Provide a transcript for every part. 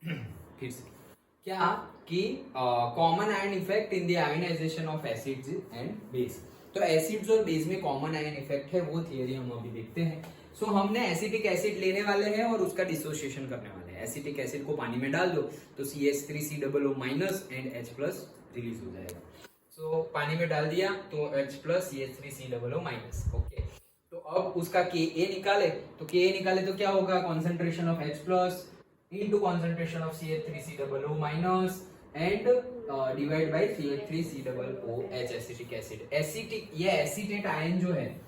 फिर से क्या कि common ion effect in the ionization of acids and base. तो एसिड्स और बेस में कॉमन आयन इफेक्ट है, वो थियरी हम अभी देखते हैं। सो हमने एसिटिक एसिड लेने वाले हैं और उसका डिसोसिएशन करने वाले हैं। एसिटिक एसिड को पानी में डाल दो तो CH3COO minus and H plus release हो जाएगा। सो पानी में डाल दिया तो H plus CH3COO minus. Okay, तो अब उसका Ka निकाले तो Ka निकाले तो क्या होगा, concentration of H plus into concentration of CH3COO minus and divide by CH3COOH acetic acid। Acetic ये एसिटेट आयन जो है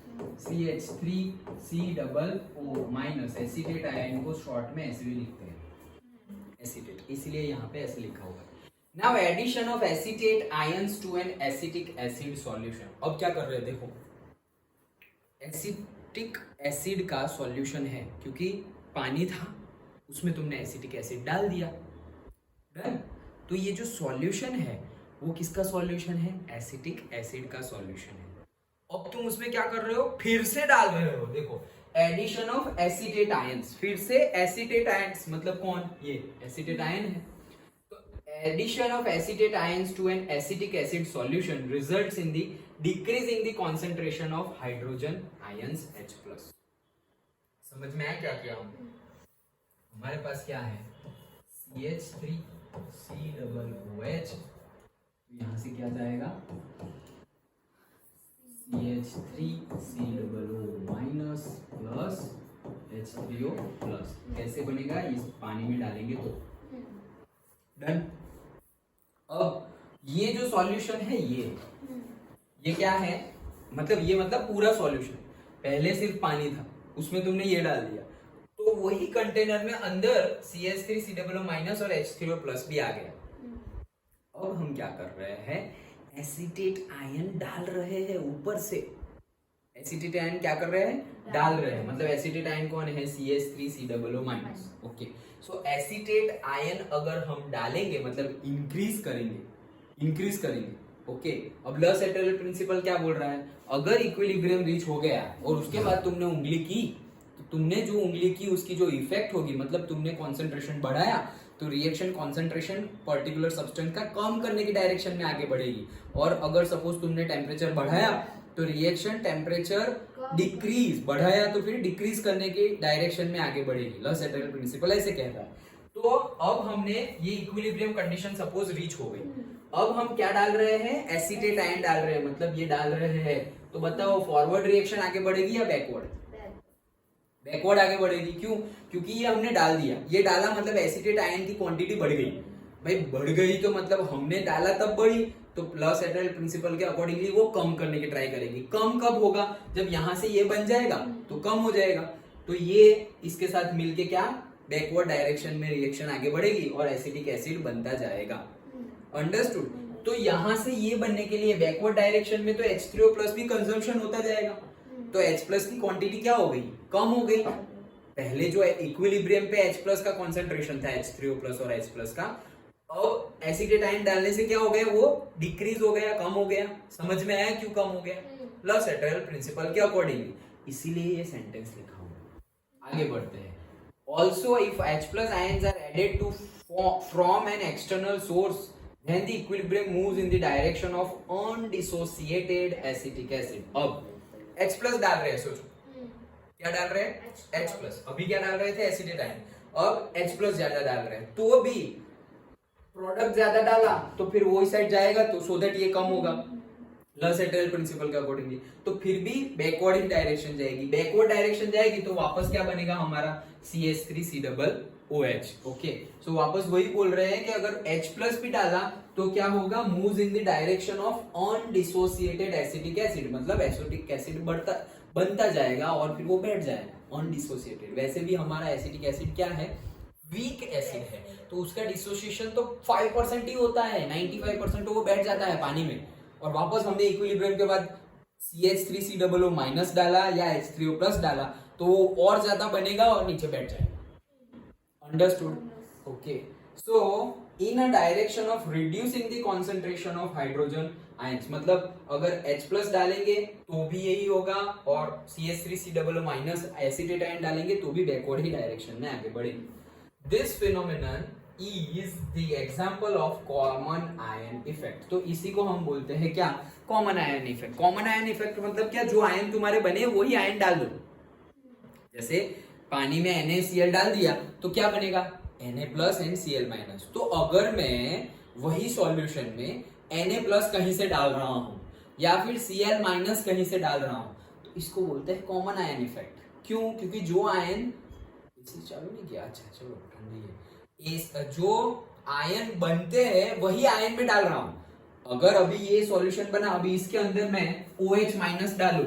CH3COO माइनस एसिटेट आयन को शॉर्ट में ऐसे भी लिखते हैं एसिटेट, इसलिए यहाँ पे ऐसे लिखा हुआ है। Now addition of acetate ions to an acetic acid solution. अब क्या कर रहे हैं देखो, एसिटिक एसिड का सॉल्यूशन है क्योंकि पानी था उसमें तुमने एसिटिक एसिड डाल दिया, डन। तो ये जो सॉल्यूशन है वो किसका सॉल्यूशन है, एसिटिक एसिड का सॉल्यूशन है। अब तुम उसमें क्या कर रहे हो, फिर से डाल रहे हो। देखो एडिशन ऑफ एसिटेट आयंस, फिर से एसिटेट आयंस मतलब कौन, ये एसिटेट आयन है। तो addition of acetate ions to an acetic acid solution results in the decrease in the concentration of hydrogen ions H+। समझ में आया क्या किया हमने? हमारे पास क्या है CH3COOH, यहां से क्या जाएगा CH3COO minus plus H3O plus. कैसे बनेगा, इस पानी में डालेंगे तो, डन। अब ये जो सॉल्यूशन है ये क्या है, मतलब ये मतलब पूरा सॉल्यूशन, पहले सिर्फ पानी था उसमें तुमने ये डाल दिया तो वही कंटेनर में अंदर CH3COO माइनस और H3O प्लस भी आ गया। अब हम क्या कर रहे हैं, एसिटेट आयन डाल रहे हैं ऊपर से। एसिटेट आयन क्या कर रहे हैं, डाल रहे हैं, मतलब एसिटेट आयन कौन है, CH3COO माइनस। ओके, सो एसिटेट आयन अगर हम डालेंगे मतलब इंक्रीज करेंगे। ओके, अब लॉ-सेटल प्रिंसिपल क्या बोल रहा है, अगर इक्विलिब्रियम रीच हो गया और उसके बाद तुमने उंगली की, तो तुमने जो उंगली की उसकी जो इफेक्ट होगी, मतलब तुमने कॉन्सेंट्रेशन बढ़ाया तो रिएक्शन कॉन्सेंट्रेशन पर्टिकुलर सब्सटेंस का कम करने की डायरेक्शन में आगे बढ़ेगी। और अगर सपोज तुमने टेम्परेचर बढ़ाया तो रिएक्शन टेम्परेचर डिक्रीज, बढ़ाया तो फिर डिक्रीज करने की डायरेक्शन में आगे बढ़ेगी। लॉ-सेटल प्रिंसिपल ऐसे कह रहा है। तो अब हमने ये इक्विलिब्रियम कंडीशन सपोज रीच हो गई, अब हम क्या डाल रहे हैं, एसिटेट आयन डाल रहे हैं, मतलब ये डाल रहे हैं। तो बताओ फॉरवर्ड रिएक्शन आगे बढ़ेगी या बैकवर्ड आगे बढ़ेगी। क्यों, क्योंकि ये हमने डाल दिया, ये डाला मतलब एसिटेट आयन की क्वांटिटी बढ़ गई। भाई बढ़ गई तो मतलब हमने डाला तब बढ़ी, तो लॉ-सेटल प्रिंसिपल के अकॉर्डिंगली वो कम करने की ट्राई करेगी। कम कब होगा, जब यहां से ये बन जाएगा तो कम हो जाएगा, तो ये इसके साथ मिलके क्या बैकवर्ड डायरेक्शन में रिएक्शन आगे बढ़ेगी और एसिटिक एसिड बनता जाएगा। अंडरस्टूड। तो यहां से ये बनने के लिए बैकवर्ड डायरेक्शन में तो H3O प्लस भी कंजम्पशन होता जाएगा, तो H प्लस की क्वांटिटी क्या हो गई, कम हो गई। पहले जो इक्विलिब्रियम पे H प्लस का कॉन्सेंट्रेशन था H3O प्लस और H प्लस का, अब एसिटेट आयन डालने से क्या हो गया, वो डिक्रीज हो गया, कम हो गया। समझ में आया क्यों कम हो गया, लॉ-सेटल प्रिंसिपल के अकॉर्डिंगली, इसीलिए ये सेंटेंस लिखा हुआ। आगे बढ़ते हैं। Also if H plus ions are added to from an external source then the equilibrium moves in the direction of undissociated acetic acid। अब H प्लस डाल रहे हैं, सोचो क्या डाल रहे हैं, H प्लस। अभी क्या डाल रहे थे, एसिटेट आयन, अब H प्लस ज्यादा डाल रहे हैं, तो भी प्रोडक्ट ज्यादा डाला तो फिर वो साइड जाएगा, तो सो दैट ये कम होगा लॉ-सेटल प्रिंसिपल के अकॉर्डिंगली। तो फिर भी बैकवर्ड ही डायरेक्शन जाएगी, बैकवर्ड डायरेक्शन जाएगी तो वापस क्या बनेगा हमारा CH3COOH। ओके, सो वापस वही बोल रहे हैं कि अगर H प्लस भी डाला तो क्या होगा, moves in the direction of undissociated acetic acid, मतलब एसिटिक एसिड बनता जाएगा और फिर वो बैठ जाएगा अनडिसोसिएटेड। वैसे भी हमारा एसिटिक एसिड क्या है, वीक एसिड है, तो उसका डिसोसिएशन तो 5% ही होता है, 95% तो वो बैठ जाता है पानी में। और वापस हमने इक्विलिब्रियम के बाद CH3COO माइनस डाला या H3O प्लस डाला तो वो और ज्यादा बनेगा और नीचे बैठ जाएगा। Understood. Okay, so in a direction of reducing the concentration of hydrogen ions, मतलब अगर H प्लस डालेंगे तो भी यही होगा और CH3COO माइनस एसिटेट आयन डालेंगे तो भी बैकवर्ड ही डायरेक्शन में आगे बढ़ेंगे। This phenomenon is the example of common ion effect. तो इसी को हम बोलते हैं क्या, common ion effect. Common ion effect मतलब क्या, जो आयन तुम्हारे बने वही आयन डाल दो. जैसे पानी में NaCl डाल दिया तो क्या बनेगा, Na+ NCl-. तो अगर मैं वही सॉल्यूशन में Na+ कहीं से डाल रहा हूं या फिर Cl- कहीं से डाल रहा हूं, तो इसको बोलते हैं कॉमन आयन इफेक्ट. क्यों, क्योंकि जो आयन चालू नहीं किया, अच्छा चलो ठंडी है, जो आयन बनते हैं वही आयन में डाल रहा हूं. अगर अभी ये सॉल्यूशन बना, अभी इसके अंदर मैं OH- डालू,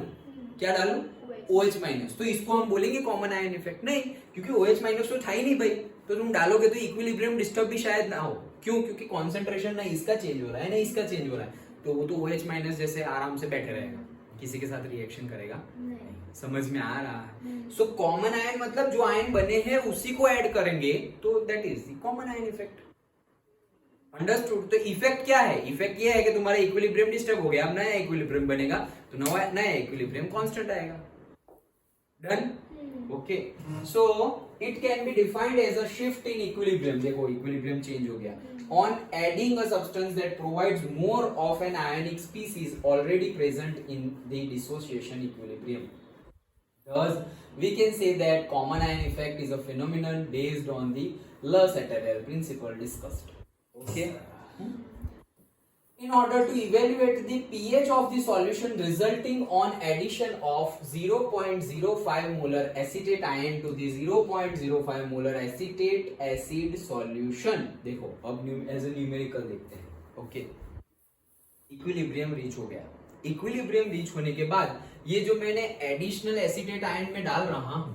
क्या डालू, OH-, तो इसको हम बोलेंगे कॉमन आयन इफेक्ट? नहीं, क्योंकि OH- तो था ही नहीं भाई. तो तुम डालोगे तो इक्विलिब्रियम डिस्टर्ब भी शायद ना हो. क्यों, क्योंकि कॉन्सेंट्रेशन ना इसका चेंज हो रहा है ना इसका चेंज हो रहा है, तो वो तो OH- जैसे आराम से बैठे रहेगा, किसी के साथ रिएक्शन करेगा नहीं. समझ में आ रहा है? सो कॉमन आयन मतलब जो आयन बने हैं उसी को ऐड करेंगे, तो that is the common ion effect. Understood? तो इफेक्ट क्या है, इफेक्ट ये है कि तुम्हारा इक्विलिब्रियम डिस्टर्ब हो गया, अब नया इक्विलिब्रियम बनेगा, तो नया इक्विलिब्रियम कांस्टेंट आएगा. Done? Okay. So it can be defined as a shift in equilibrium. देखो इक्विलिब्रियम चेंज हो गया on adding a substance that provides more of an ionic species already present in the dissociation equilibrium. Thus, we can say that common ion effect is a phenomenon based on the Le Chatelier principle discussed. Okay. In order to evaluate the pH of the solution resulting on addition of 0.05 molar acetate ion to the 0.05 molar acetate acid solution. देखो अब as a numerical देखते हैं. Okay, equilibrium reach हो गया. Equilibrium reach होने के बाद ये जो मैंने एडिशनल एसिटेट आयन में डाल रहा हूं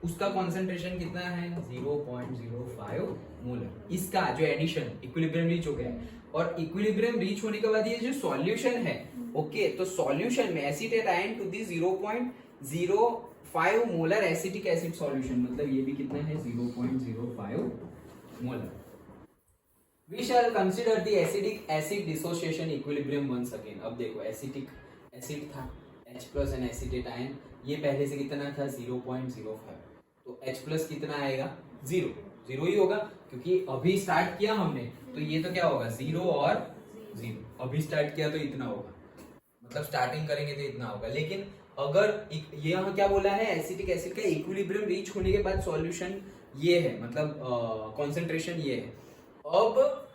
उसका कॉन्सेंट्रेशन कितना है, 0.05 मोलर. इसका जो एडिशन, इक्विलिब्रियम रीच हो गया, और इक्विलिब्रियम रीच होने के बाद ये जो सॉल्यूशन है, ओके, तो सॉल्यूशन में acetate ion to the 0.05 molar acetic acid solution, मतलब ये भी कितना है, 0.05 molar. We shall consider the acidic acid dissociation equilibrium once again. अब देखो एसिटिक एसिड था, H+ एंड एसिटेट आयन, ये पहले से कितना था, 0.05, तो H+ कितना आएगा, 0 ही होगा, क्योंकि अभी स्टार्ट किया हमने, तो ये तो क्या होगा, 0 और 0. अभी स्टार्ट किया तो इतना होगा, मतलब स्टार्टिंग करेंगे तो इतना होगा. लेकिन अगर ये यहाँ क्या बोला है, एसिटिक एसिड का इक्विलिब्रियम रीच होने के बाद सॉल्यूशन ये है, मतलब कॉन्सेंट्रेशन ये है. अब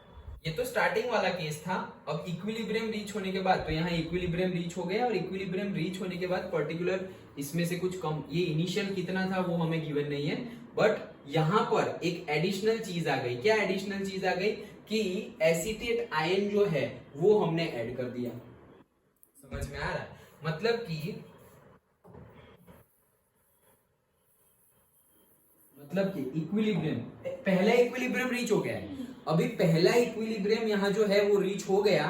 ये तो स्टार्टिंग वाला केस था. अब इक्विलिब्रियम रीच होने के बाद, तो यहाँ इक्विलिब्रियम रीच हो गया, और इक्विलिब्रियम रीच होने के बाद पर्टिकुलर इसमें से कुछ कम, ये इनिशियल कितना था वो हमें गिवन नहीं है, बट यहाँ पर एक एडिशनल चीज आ गई. क्या एडिशनल चीज आ गई, कि एसिटेट आयन जो है वो हमने ऐड कर दिया. समझ में आ रहा है? मतलब कि इक्विलिब्रियम, पहला इक्विलिब्रियम रीच हो गया है. अभी पहला इक्विलिब्रियम यहाँ जो है वो रीच हो गया,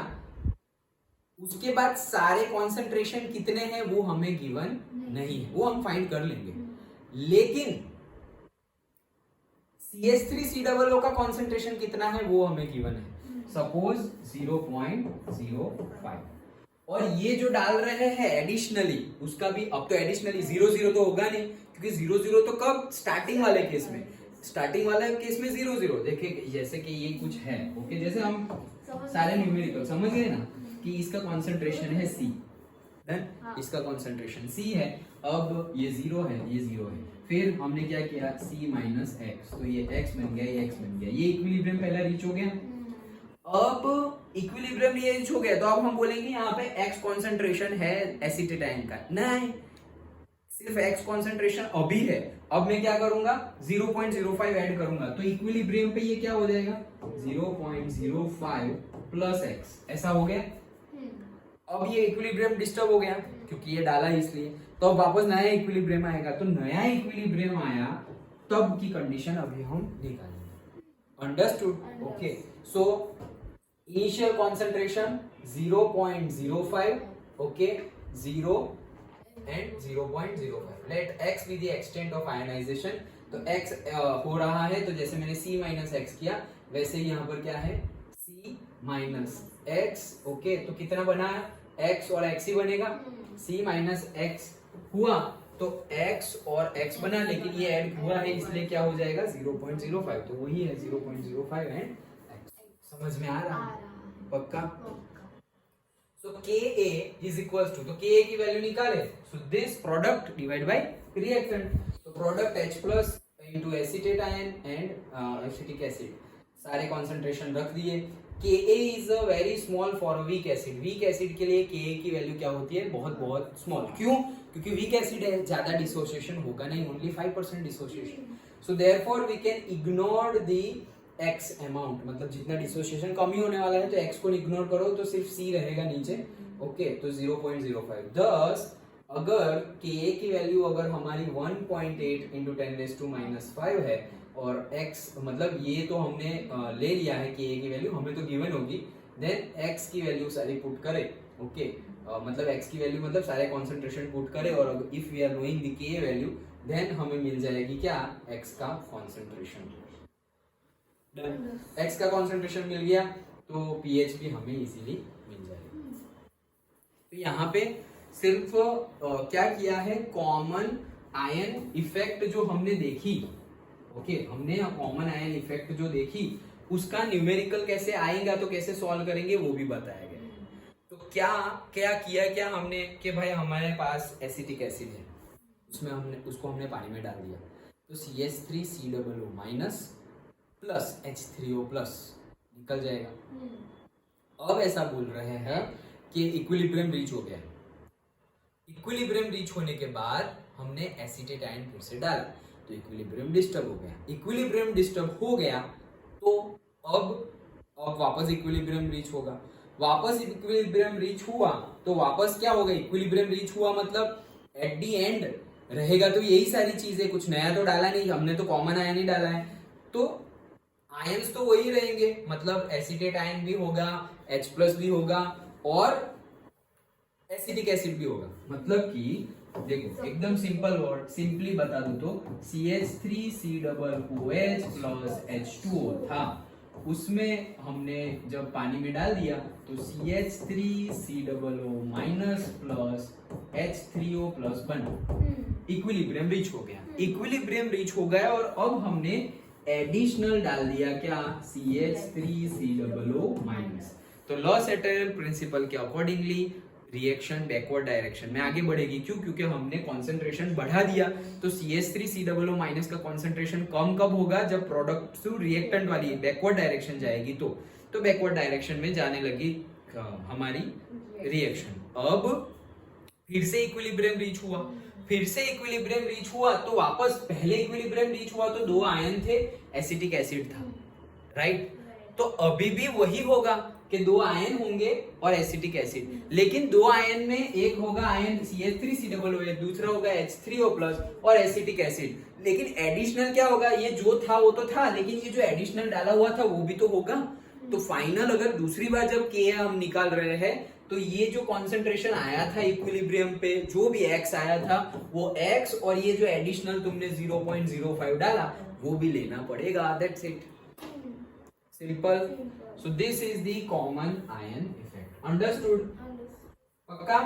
उसके बाद सारे कॉन्सेंट्रेशन कितने हैं वो हमें गिवन नहीं है, वो हम फाइंड कर लेंगे. लेकिन CH3COO का कॉन्सेंट्रेशन कितना है वो हमें गिवन है, सपोज 0.05. और ये जो डाल रहे हैं एडिशनली, उसका भी अब तो एडिशनली 0 तो होगा नहीं, क्योंकि 0 तो कब, स्टार्टिंग वाले केस में, स्टार्टिंग वाले केस में 0 देखिए, जैसे कि ये कुछ है, ओके, जैसे हम सारे न्यूमेरिकल समझ गए ना, कि इसका कॉन्सेंट्रेशन है C, इसका कॉन्सेंट्रेशन C है. अब ये 0 है, ये 0 है, फिर हमने क्या किया, C-X, तो ये X बन गया, ये X बन गया, ये इक्विलिब्रियम पहला रीच हो गया. अब इक्विलिब्रियम ये रीच हो गया, तो अब हम बोलेंगे यहाँ पे X कॉन्सेंट्रेशन है एसिटेट आयन का. नहीं, सिर्फ X कॉन्सेंट्रेशन अभी है. अब मैं क्या करूंगा, 0.05 ऐड करूंगा, तो इक्विलिब्रियम पे ये क्या हो जाएगा, 0.05 प्लस X, ऐसा हो गया. अब ये इक्विलिब्रियम डिस्टर्ब हो गया, क्योंकि ये डाला इसलिए, तो अब वापस नया इक्विलिब्रियम आएगा. तो नया इक्विलिब्रियम आया, तब की कंडीशन अभी हम निकालेंगे. Understood? Okay. So initial concentration 0.05, okay, 0 and 0.05. Let X be the extent of ionization. तो X हो रहा है, तो जैसे मैंने C-X किया, वैसे ही यहाँ पर क्या है, C-X. ओके, तो कितना बना है, X और X ही बनेगा. C-X हुआ, तो x और x बना, लेकिन ये ऐड हुआ है इसलिए क्या हो जाएगा 0.05, तो वही है 0.05 एंड x। समझ में आ रहा है? पक्का? So Ka is equals to, तो Ka की वैल्यू निकाले, so this product divided by reactant, तो product H plus into acetate ion and acetic acid, सारे concentration रख दिए। Ka is a very small for a weak acid, weak acid के लिए Ka की वैल्यू क्या होती है? बहुत बहुत small। क्यों? क्योंकि weak acid है, ज्यादा dissociation होगा नहीं, only 5% dissociation, so therefore we can ignore the x amount, मतलब जितना डिसोसिएशन कम ही होने वाला है तो x को इग्नोर करो तो सिर्फ c रहेगा नीचे। ओके, तो 0.05। thus अगर Ka की वैल्यू अगर हमारी 1.8 into 10⁻⁻5 है और x मतलब ये तो हमने ले लिया है Ka की वैल्यू, हमें तो गिवन होगी, देन x की वैल्यू सारी पुट करे। ओके, मतलब x की वैल्यू मतलब सारे कॉन्सेंट्रेशन पुट करे, और if we are knowing the Ka value then हमें मिल जाएगी क्या? x का कॉन्सेंट्रेशन। x का कॉन्सेंट्रेशन मिल गया तो pH भी हमें इजीली मिल जाएगा। तो यहाँ पे सिर्फ क्या किया है, कॉमन आयन इफेक्ट जो हमने देखी, ओके, हमने कॉमन आयन इफेक्ट जो देखी उसका न्यूमेरिकल कैसे आएगा तो कैसे सॉल्व करेंगे वो भी बताया गया। तो क्या क्या किया क्या हमने कि भाई हमारे पास एसिटिक एसिड है, उसमें हमने पानी में डाल दिया, तो CH3COO minus plus H3O plus निकल जाएगा। अब ऐसा बोल रहे हैं कि इक्विलिब्रियम रीच हो गया। इक्विलिब्रियम रीच होने के बाद हमने एसिटेट आयन फिर से डाला तो इक्विलिब्रियम डिस्टर्ब हो गया। इक्विलिब्रियम डिस्टर्ब हो गया तो अब वापस इक्विलिब्रियम रीच होगा। वापस इक्विलिब्रियम रीच हुआ तो वापस क्या होगा, इक्विलिब्रियम रीच हुआ मतलब एट दी एंड रहेगा तो यही सारी चीजें, कुछ नया तो डाला नहीं हमने, तो कॉमन आयन ही डाला है, तो आयंस तो वही रहेंगे, मतलब एसिटेट आयन भी होगा, H प्लस भी होगा और एसिटिक एसिड भी होगा। मतलब कि देखो एकदम सिंपल वर्ड, सिंपली बता दूं तो CH3COOH प्लस H2O था, उसमें हमने जब पानी में डाल दिया तो CH3COO minus plus H3O plus बना, इक्विलिब्रियम रीच हो गया। इक्विलिब्रियम रीच हो गया और अब हमने एडिशनल डाल दिया क्या, CH3COO माइनस। तो लॉ-सेटेरल प्रिंसिपल के अकॉर्डिंगली रिएक्शन बैकवर्ड डायरेक्शन में आगे बढ़ेगी। क्यों? क्योंकि हमने कॉन्सेंट्रेशन बढ़ा दिया, तो CH3COO माइनस का कॉन्सेंट्रेशन कम कब होगा, जब प्रोडक्ट टू रिएक्टेंट वाली बैकवर्ड डायरेक्शन जाएगी तो बैकवर्ड डायरेक्शन में जाने लगी हमारी रिएक्शन। अब फिर से इक्विलिब्रियम रीच हुआ, फिर से इक्विलिब्रियम रीच हुआ तो वापस पहले इक्विलिब्रियम रीच हुआ तो दो आयन थे, एसिटिक एसिड था, राइट? तो अभी भी वही होगा कि दो आयन होंगे और एसिटिक एसिड, लेकिन दो आयन में एक होगा आयन CH3COOH, दूसरा होगा H3O प्लस और एसिटिक एसिड। लेकिन एडिशनल क्या होगा, ये जो था वो तो था, लेकिन ये जो एडिशनल डाला हुआ था वो भी तो होगा। तो फाइनल अगर दूसरी बार जब Ka हम निकाल रहे हैं तो ये जो कॉन्सेंट्रेशन आया था इक्विलिब्रियम पे, जो भी x आया था वो x, और ये जो एडिशनल तुमने 0.05 डाला वो भी लेना पड़ेगा। That's it, simple. So this is the common ion effect. Understood? पक्का?